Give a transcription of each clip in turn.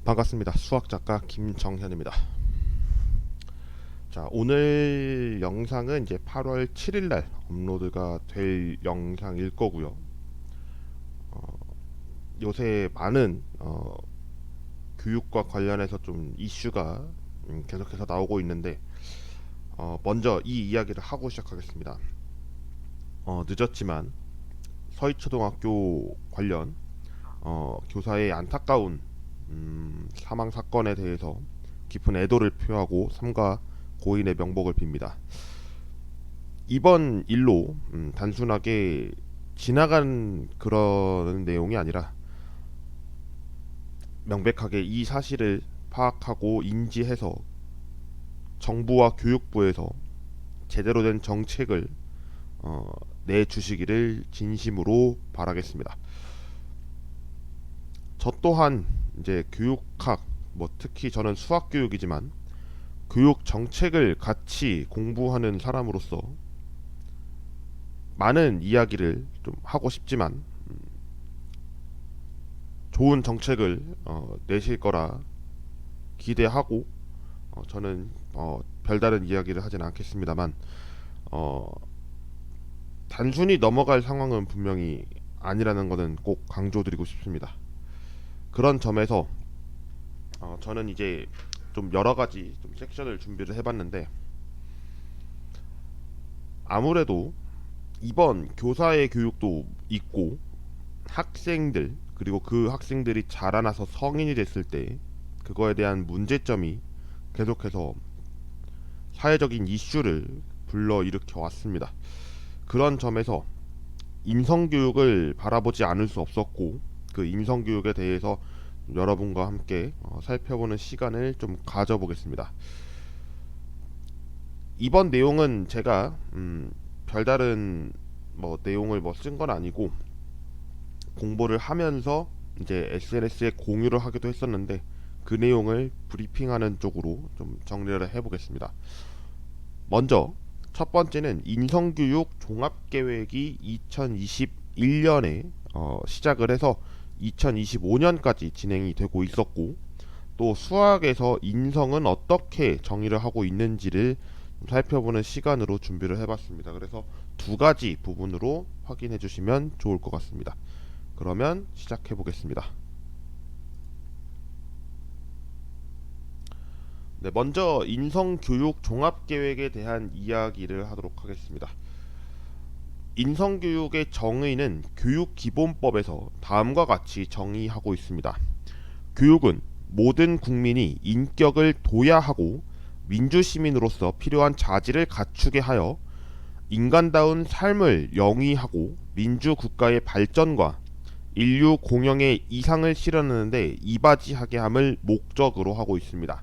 반갑습니다. 수학작가 김정현입니다. 자, 오늘 영상은 이제 8월 7일날 업로드가 될 영상일 거고요. 요새 많은 교육과 관련해서 좀 이슈가 계속해서 나오고 있는데, 먼저 이 이야기를 하고 시작하겠습니다. 늦었지만 서희초등학교 관련 교사의 안타까운 사망 사건에 대해서 깊은 애도를 표하고 삼가 고인의 명복을 빕니다. 이번 일로 단순하게 지나간 그런 내용이 아니라 명백하게 이 사실을 파악하고 인지해서 정부와 교육부에서 제대로 된 정책을 내주시기를 진심으로 바라겠습니다. 저 또한 이제 교육학, 특히 저는 수학 교육이지만 교육 정책을 같이 공부하는 사람으로서 많은 이야기를 좀 하고 싶지만 좋은 정책을 내실 거라 기대하고 저는 별다른 이야기를 하진 않겠습니다만 단순히 넘어갈 상황은 분명히 아니라는 것은 꼭 강조드리고 싶습니다. 그런 점에서 저는 이제 좀 여러 가지 좀 섹션을 준비를 해봤는데, 아무래도 이번 교사의 교육도 있고 학생들, 그리고 그 학생들이 자라나서 성인이 됐을 때 그거에 대한 문제점이 계속해서 사회적인 이슈를 불러일으켜 왔습니다. 그런 점에서 인성교육을 바라보지 않을 수 없었고, 그 인성교육에 대해서 여러분과 함께 살펴보는 시간을 좀 가져보겠습니다. 이번 내용은 제가 별다른 내용을 쓴 건 아니고 공부를 하면서 이제 SNS에 공유를 하기도 했었는데, 그 내용을 브리핑하는 쪽으로 좀 정리를 해보겠습니다. 먼저 첫 번째는 인성교육 종합계획이 2021년에 시작을 해서 2025년까지 진행이 되고 있었고, 또 수학에서 인성은 어떻게 정의를 하고 있는지를 살펴보는 시간으로 준비를 해봤습니다. 그래서 두 가지 부분으로 확인해 주시면 좋을 것 같습니다. 그러면 시작해 보겠습니다. 네, 먼저 인성교육 종합계획에 대한 이야기를 하도록 하겠습니다. 인성교육의 정의는 교육기본법에서 다음과 같이 정의하고 있습니다. 교육은 모든 국민이 인격을 도야하고 민주시민으로서 필요한 자질을 갖추게 하여 인간다운 삶을 영위하고 민주국가의 발전과 인류 공영의 이상을 실현하는 데 이바지하게 함을 목적으로 하고 있습니다.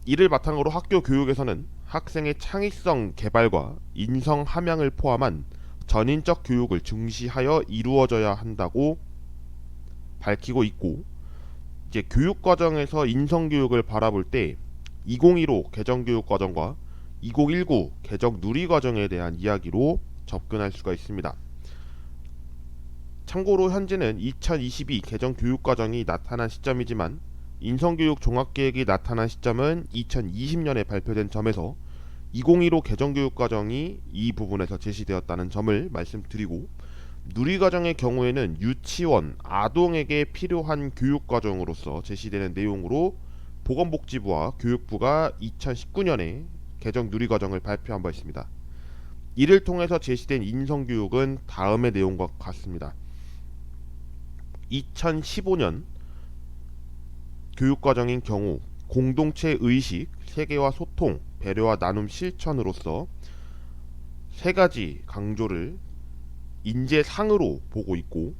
이를 바탕으로 학교 교육에서는 학생의 창의성 개발과 인성 함양을 포함한 전인적 교육을 중시하여 이루어져야 한다고 밝히고 있고, 이제 교육 과정에서 인성 교육을 바라볼 때 2015 개정 교육 과정과 2019 개정 누리 과정에 대한 이야기로 접근할 수가 있습니다. 참고로 현재는 2022 개정 교육 과정이 나타난 시점이지만 인성교육 종합계획이 나타난 시점은 2020년에 발표된 점에서 2015 개정교육과정이 이 부분에서 제시되었다는 점을 말씀드리고, 누리과정의 경우에는 유치원, 아동에게 필요한 교육과정으로서 제시되는 내용으로 보건복지부와 교육부가 2019년에 개정 누리과정을 발표한 바 있습니다. 이를 통해서 제시된 인성교육은 다음의 내용과 같습니다. 2015년 교육과정인 경우 공동체 의식, 세계와 소통, 배려와 나눔 실천으로서 세 가지 강조를 인재상으로 보고 있고,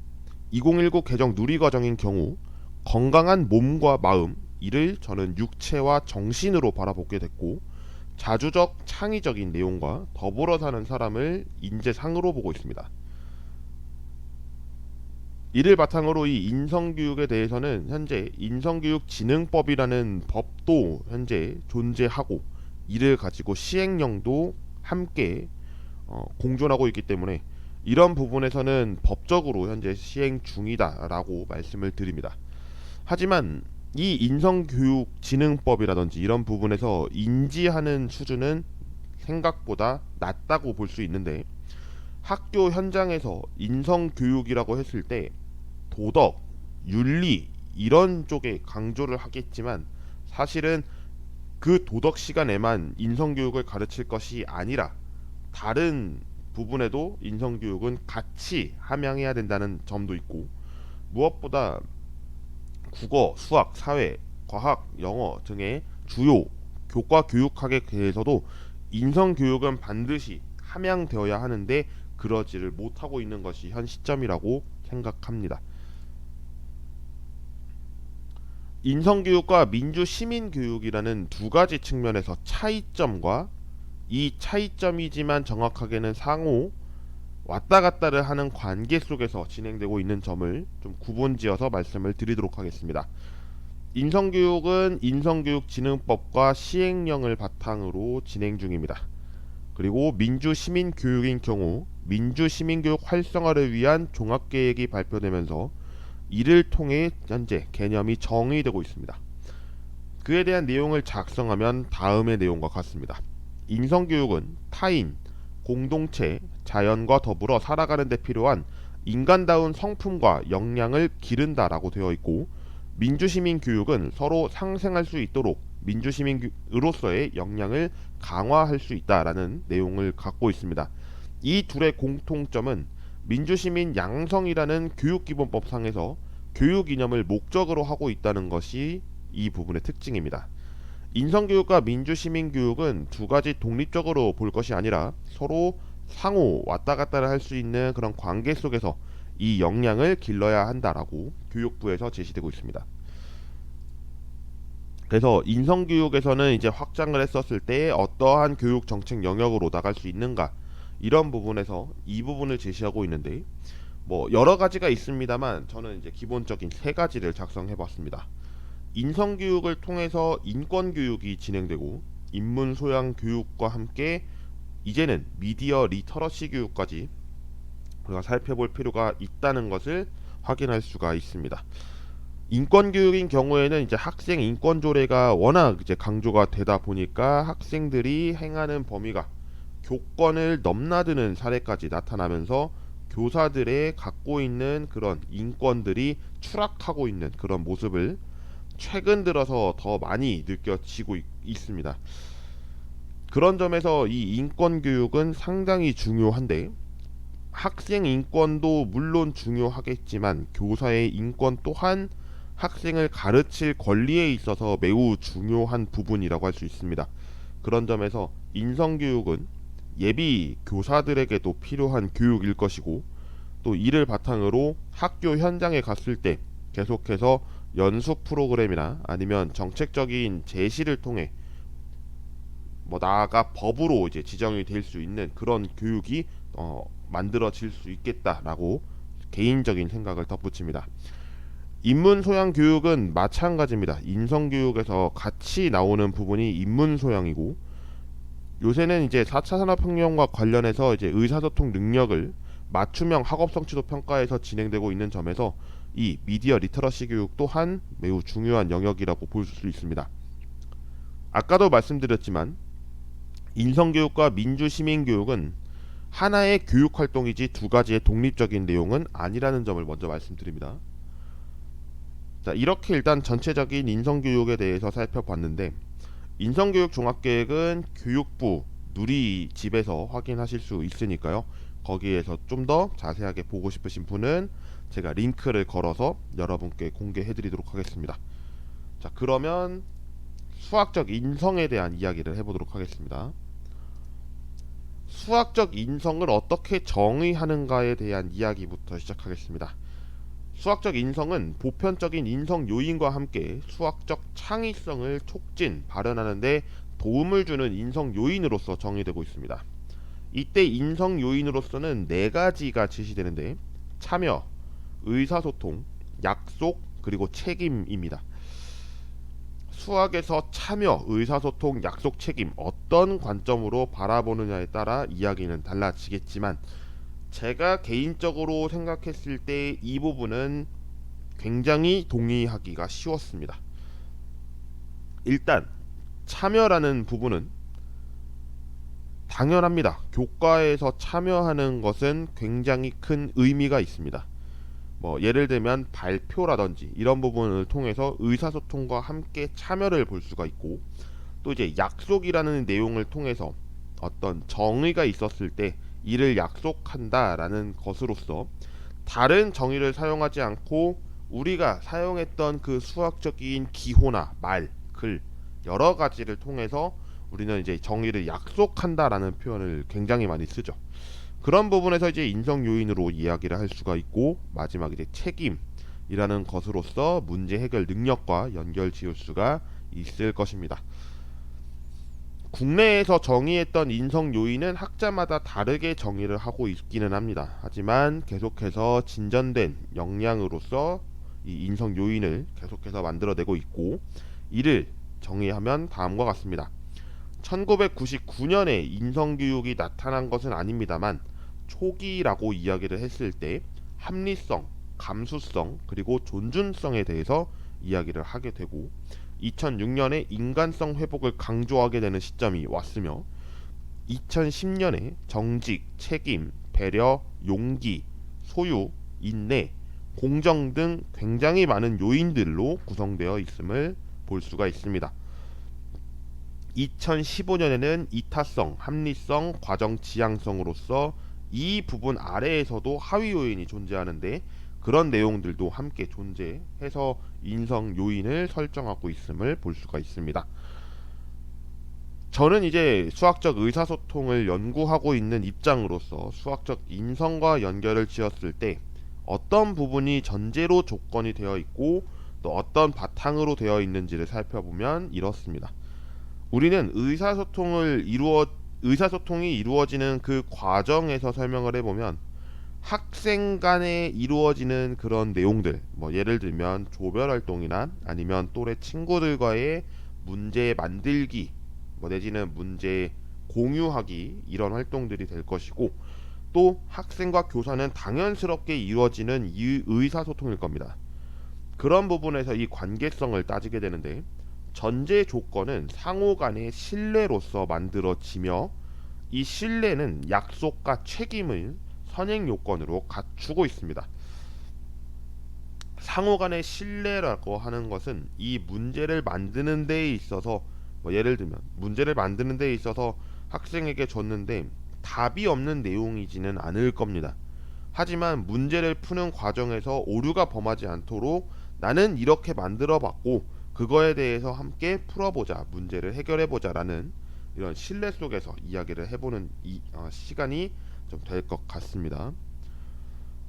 2019 개정 누리과정인 경우 건강한 몸과 마음, 이를 저는 육체와 정신으로 바라보게 됐고, 자주적 창의적인 내용과 더불어 사는 사람을 인재상으로 보고 있습니다. 이를 바탕으로 이 인성교육에 대해서는 현재 인성교육진흥법이라는 법도 현재 존재하고, 이를 가지고 시행령도 함께 공존하고 있기 때문에 이런 부분에서는 법적으로 현재 시행 중이다라고 말씀을 드립니다. 하지만 이 인성교육진흥법이라든지 이런 부분에서 인지하는 수준은 생각보다 낮다고 볼 수 있는데, 학교 현장에서 인성교육이라고 했을 때 도덕, 윤리 이런 쪽에 강조를 하겠지만, 사실은 그 도덕 시간에만 인성교육을 가르칠 것이 아니라 다른 부분에도 인성교육은 같이 함양해야 된다는 점도 있고, 무엇보다 국어, 수학, 사회, 과학, 영어 등의 주요 교과 교육학에 대해서도 인성교육은 반드시 함양되어야 하는데 그러지를 못하고 있는 것이 현 시점이라고 생각합니다. 인성교육과 민주시민교육이라는 두 가지 측면에서 차이점과, 이 차이점이지만 정확하게는 상호 왔다 갔다를 하는 관계 속에서 진행되고 있는 점을 좀 구분지어서 말씀을 드리도록 하겠습니다. 인성교육은 인성교육진흥법과 시행령을 바탕으로 진행 중입니다. 그리고 민주시민교육인 경우 민주시민교육 활성화를 위한 종합계획이 발표되면서 이를 통해 현재 개념이 정의되고 있습니다. 그에 대한 내용을 작성하면 다음의 내용과 같습니다. 인성교육은 타인, 공동체, 자연과 더불어 살아가는 데 필요한 인간다운 성품과 역량을 기른다라고 되어 있고, 민주시민교육은 서로 상생할 수 있도록 민주시민으로서의 역량을 강화할 수 있다라는 내용을 갖고 있습니다. 이 둘의 공통점은 민주시민 양성이라는 교육기본법상에서 교육 이념을 목적으로 하고 있다는 것이 이 부분의 특징입니다. 인성교육과 민주시민교육은 두 가지 독립적으로 볼 것이 아니라 서로 상호 왔다 갔다를 할 수 있는 그런 관계 속에서 이 역량을 길러야 한다라고 교육부에서 제시되고 있습니다. 그래서 인성교육에서는 이제 확장을 했었을 때 어떠한 교육 정책 영역으로 나갈 수 있는가, 이런 부분에서 이 부분을 제시하고 있는데, 뭐 여러 가지가 있습니다만 저는 이제 기본적인 세 가지를 작성해 봤습니다. 인성교육을 통해서 인권교육이 진행되고, 인문소양 교육과 함께 이제는 미디어 리터러시 교육까지 우리가 살펴볼 필요가 있다는 것을 확인할 수가 있습니다. 인권교육인 경우에는 이제 학생 인권 조례가 워낙 이제 강조가 되다 보니까 학생들이 행하는 범위가 교권을 넘나드는 사례까지 나타나면서 교사들의 갖고 있는 그런 인권들이 추락하고 있는 그런 모습을 최근 들어서 더 많이 느껴지고 있습니다. 그런 점에서 이 인권 교육은 상당히 중요한데, 학생 인권도 물론 중요하겠지만 교사의 인권 또한 학생을 가르칠 권리에 있어서 매우 중요한 부분이라고 할 수 있습니다. 그런 점에서 인성교육은 예비 교사들에게도 필요한 교육일 것이고, 또 이를 바탕으로 학교 현장에 갔을 때 계속해서 연수 프로그램이나 아니면 정책적인 제시를 통해 뭐 나아가 법으로 이제 지정이 될 수 있는 그런 교육이 만들어질 수 있겠다라고 개인적인 생각을 덧붙입니다. 인문소양 교육은 마찬가지입니다. 인성교육에서 같이 나오는 부분이 인문소양이고, 요새는 이제 4차 산업혁명과 관련해서 이제 의사소통 능력을 맞춤형 학업성취도 평가에서 진행되고 있는 점에서 이 미디어 리터러시 교육 또한 매우 중요한 영역이라고 볼 수 있습니다. 아까도 말씀드렸지만 인성교육과 민주시민교육은 하나의 교육활동이지 두 가지의 독립적인 내용은 아니라는 점을 먼저 말씀드립니다. 자, 이렇게 일단 전체적인 인성교육에 대해서 살펴봤는데, 인성교육 종합계획은 교육부 누리집에서 확인하실 수 있으니까요. 거기에서 좀 더 자세하게 보고 싶으신 분은 제가 링크를 걸어서 여러분께 공개해 드리도록 하겠습니다. 자, 그러면 수학적 인성에 대한 이야기를 해보도록 하겠습니다. 수학적 인성을 어떻게 정의하는가에 대한 이야기부터 시작하겠습니다. 수학적 인성은 보편적인 인성 요인과 함께 수학적 창의성을 촉진, 발현하는 데 도움을 주는 인성 요인으로서 정의되고 있습니다. 이때 인성 요인으로서는 네 가지가 제시되는데, 참여, 의사소통, 약속, 그리고 책임입니다. 수학에서 참여, 의사소통, 약속, 책임 어떤 관점으로 바라보느냐에 따라 이야기는 달라지겠지만, 제가 개인적으로 생각했을 때 이 부분은 굉장히 동의하기가 쉬웠습니다. 일단 참여라는 부분은 당연합니다. 교과에서 참여하는 것은 굉장히 큰 의미가 있습니다. 뭐 예를 들면 발표라든지 이런 부분을 통해서 의사소통과 함께 참여를 볼 수가 있고, 또 이제 약속이라는 내용을 통해서 어떤 정의가 있었을 때 이를 약속한다라는 것으로서 다른 정의를 사용하지 않고 우리가 사용했던 그 수학적인 기호나 말, 글 여러 가지를 통해서 우리는 이제 정의를 약속한다라는 표현을 굉장히 많이 쓰죠. 그런 부분에서 이제 인성 요인으로 이야기를 할 수가 있고, 마지막 이제 책임이라는 것으로서 문제 해결 능력과 연결 지을 수가 있을 것입니다. 국내에서 정의했던 인성 요인은 학자마다 다르게 정의를 하고 있기는 합니다. 하지만 계속해서 진전된 역량으로서 이 인성 요인을 계속해서 만들어내고 있고, 이를 정의하면 다음과 같습니다. 1999년에 인성교육이 나타난 것은 아닙니다만 초기라고 이야기를 했을 때 합리성, 감수성, 그리고 존중성에 대해서 이야기를 하게 되고, 2006년에 인간성 회복을 강조하게 되는 시점이 왔으며, 2010년에 정직, 책임, 배려, 용기, 소유, 인내, 공정 등 굉장히 많은 요인들로 구성되어 있음을 볼 수가 있습니다. 2015년에는 이타성, 합리성, 과정 지향성으로서 이 부분 아래에서도 하위 요인이 존재하는데, 그런 내용들도 함께 존재해서 인성 요인을 설정하고 있음을 볼 수가 있습니다. 저는 이제 수학적 의사소통을 연구하고 있는 입장으로서 수학적 인성과 연결을 지었을 때 어떤 부분이 전제로 조건이 되어 있고 또 어떤 바탕으로 되어 있는지를 살펴보면 이렇습니다. 우리는 의사소통이 이루어지는 그 과정에서 설명을 해보면 학생 간에 이루어지는 그런 내용들, 뭐 예를 들면 조별 활동이나 아니면 또래 친구들과의 문제 만들기, 뭐 내지는 문제 공유하기, 이런 활동들이 될 것이고, 또 학생과 교사는 당연스럽게 이루어지는 의사소통일 겁니다. 그런 부분에서 이 관계성을 따지게 되는데, 전제 조건은 상호 간의 신뢰로서 만들어지며, 이 신뢰는 약속과 책임을 선행 요건으로 갖추고 있습니다. 상호 간의 신뢰라고 하는 것은 이 문제를 만드는 데에 있어서, 뭐 예를 들면 문제를 만드는 데에 있어서 학생에게 줬는데 답이 없는 내용이지는 않을 겁니다. 하지만 문제를 푸는 과정에서 오류가 범하지 않도록 나는 이렇게 만들어 봤고 그거에 대해서 함께 풀어보자, 문제를 해결해보자 라는 이런 신뢰 속에서 이야기를 해보는 시간이 좀 될 것 같습니다.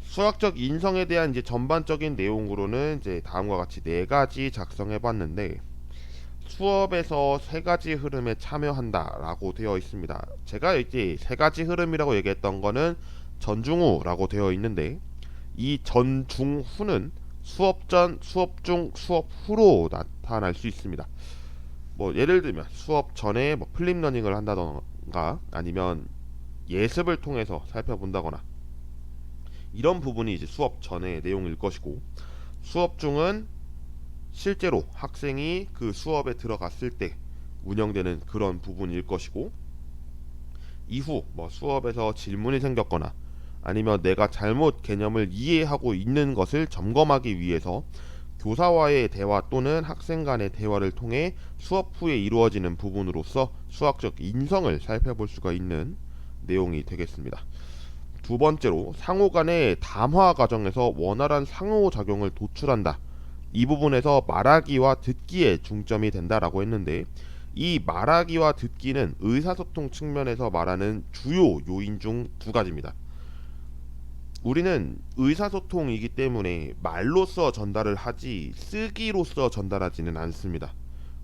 수학적 인성에 대한 이제 전반적인 내용으로는 이제 다음과 같이 네 가지 작성해 봤는데, 수업에서 세 가지 흐름에 참여한다라고 되어 있습니다. 제가 이제 세 가지 흐름이라고 얘기했던 거는 전중후라고 되어 있는데, 이 전중후는 수업 전, 수업 중, 수업 후로 나타날 수 있습니다. 뭐 예를 들면 수업 전에 뭐 플립 러닝을 한다던가 아니면 예습을 통해서 살펴본다거나, 이런 부분이 이제 수업 전의 내용일 것이고, 수업 중은 실제로 학생이 그 수업에 들어갔을 때 운영되는 그런 부분일 것이고, 이후 뭐 수업에서 질문이 생겼거나 아니면 내가 잘못 개념을 이해하고 있는 것을 점검하기 위해서 교사와의 대화 또는 학생 간의 대화를 통해 수업 후에 이루어지는 부분으로서 수학적 인성을 살펴볼 수가 있는 내용이 되겠습니다. 두 번째로 상호 간의 담화 과정에서 원활한 상호작용을 도출한다. 이 부분에서 말하기와 듣기에 중점이 된다라고 했는데, 이 말하기와 듣기는 의사소통 측면에서 말하는 주요 요인 중 두 가지입니다. 우리는 의사소통이기 때문에 말로써 전달을 하지 쓰기로써 전달하지는 않습니다.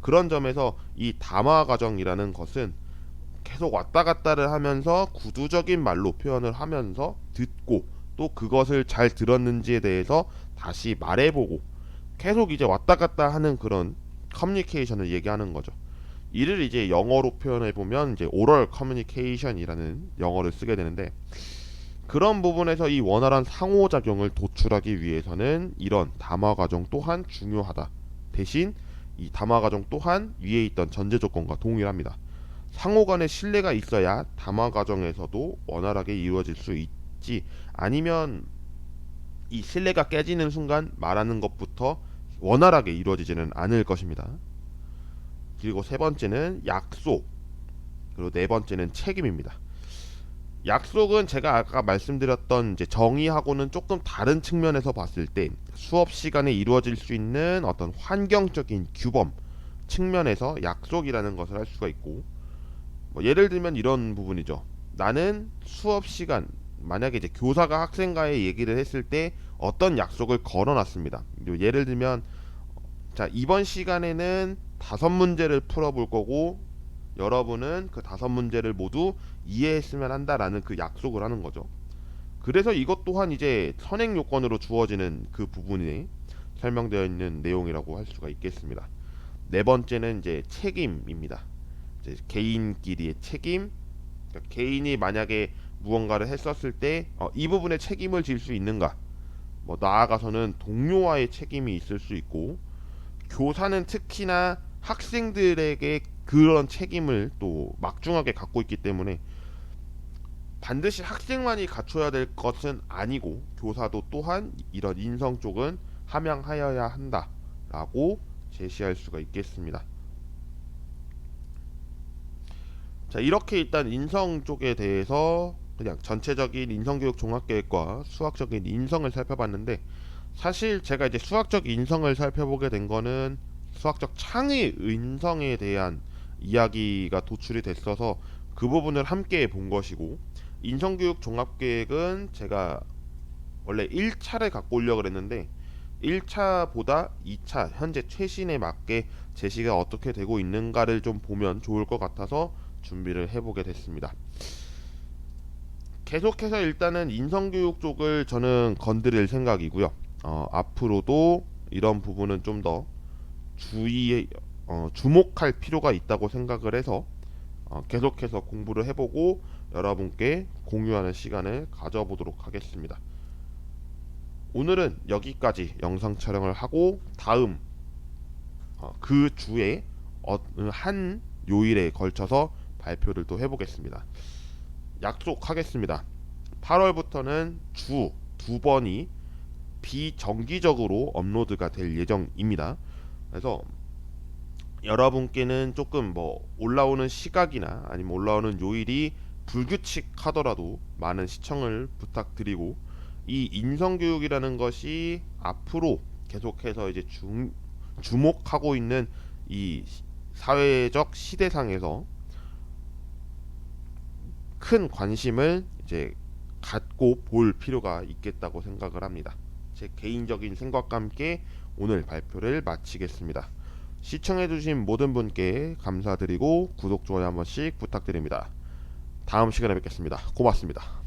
그런 점에서 이 담화 과정이라는 것은 계속 왔다 갔다를 하면서 구두적인 말로 표현을 하면서 듣고, 또 그것을 잘 들었는지에 대해서 다시 말해보고, 계속 이제 왔다 갔다 하는 그런 커뮤니케이션을 얘기하는 거죠. 이를 이제 영어로 표현해 보면 이제 오럴 커뮤니케이션이라는 영어를 쓰게 되는데, 그런 부분에서 이 원활한 상호작용을 도출하기 위해서는 이런 담화 과정 또한 중요하다. 대신 이 담화 과정 또한 위에 있던 전제 조건과 동일합니다. 상호 간의 신뢰가 있어야 담화 과정에서도 원활하게 이루어질 수 있지, 아니면 이 신뢰가 깨지는 순간 말하는 것부터 원활하게 이루어지지는 않을 것입니다. 그리고 세 번째는 약속, 그리고 네 번째는 책임입니다. 약속은 제가 아까 말씀드렸던 이제 정의하고는 조금 다른 측면에서 봤을 때 수업 시간에 이루어질 수 있는 어떤 환경적인 규범 측면에서 약속이라는 것을 할 수가 있고, 뭐 예를 들면 이런 부분이죠. 나는 수업 시간, 만약에 이제 교사가 학생과의 얘기를 했을 때 어떤 약속을 걸어놨습니다. 예를 들면, 자, 이번 시간에는 5문제를 풀어볼 거고 여러분은 그 5문제를 모두 이해했으면 한다라는 그 약속을 하는 거죠. 그래서 이것 또한 이제 선행 요건으로 주어지는 그 부분에 설명되어 있는 내용이라고 할 수가 있겠습니다. 네 번째는 이제 책임입니다. 이제 개인끼리의 책임. 그러니까 개인이 만약에 무언가를 했었을 때 이 부분에 책임을 질 수 있는가? 뭐 나아가서는 동료와의 책임이 있을 수 있고, 교사는 특히나 학생들에게 그런 책임을 또 막중하게 갖고 있기 때문에 반드시 학생만이 갖춰야 될 것은 아니고 교사도 또한 이런 인성 쪽은 함양하여야 한다라고 제시할 수가 있겠습니다. 자, 이렇게 일단 인성 쪽에 대해서 그냥 전체적인 인성교육 종합계획과 수학적인 인성을 살펴봤는데, 사실 제가 이제 수학적 인성을 살펴보게 된 거는 수학적 창의 인성에 대한 이야기가 도출이 됐어서 그 부분을 함께 본 것이고, 인성교육 종합계획은 제가 원래 1차를 갖고 오려고 했는데 1차보다 2차 현재 최신에 맞게 제시가 어떻게 되고 있는가를 좀 보면 좋을 것 같아서 준비를 해보게 됐습니다. 계속해서 일단은 인성교육 쪽을 저는 건드릴 생각이고요. 앞으로도 이런 부분은 좀 더 주목할 필요가 있다고 생각을 해서 계속해서 공부를 해보고 여러분께 공유하는 시간을 가져보도록 하겠습니다. 오늘은 여기까지 영상 촬영을 하고 다음 그 주에 한 요일에 걸쳐서 발표를 또 해보겠습니다. 약속하겠습니다. 8월부터는 주 2번이 비정기적으로 업로드가 될 예정입니다. 그래서 여러분께는 조금 뭐 올라오는 시각이나 아니면 올라오는 요일이 불규칙하더라도 많은 시청을 부탁드리고, 이 인성교육이라는 것이 앞으로 계속해서 이제 주목하고 있는 이 사회적 시대상에서 큰 관심을 이제 갖고 볼 필요가 있겠다고 생각을 합니다. 제 개인적인 생각과 함께 오늘 발표를 마치겠습니다. 시청해주신 모든 분께 감사드리고 구독, 좋아요 한 번씩 부탁드립니다. 다음 시간에 뵙겠습니다. 고맙습니다.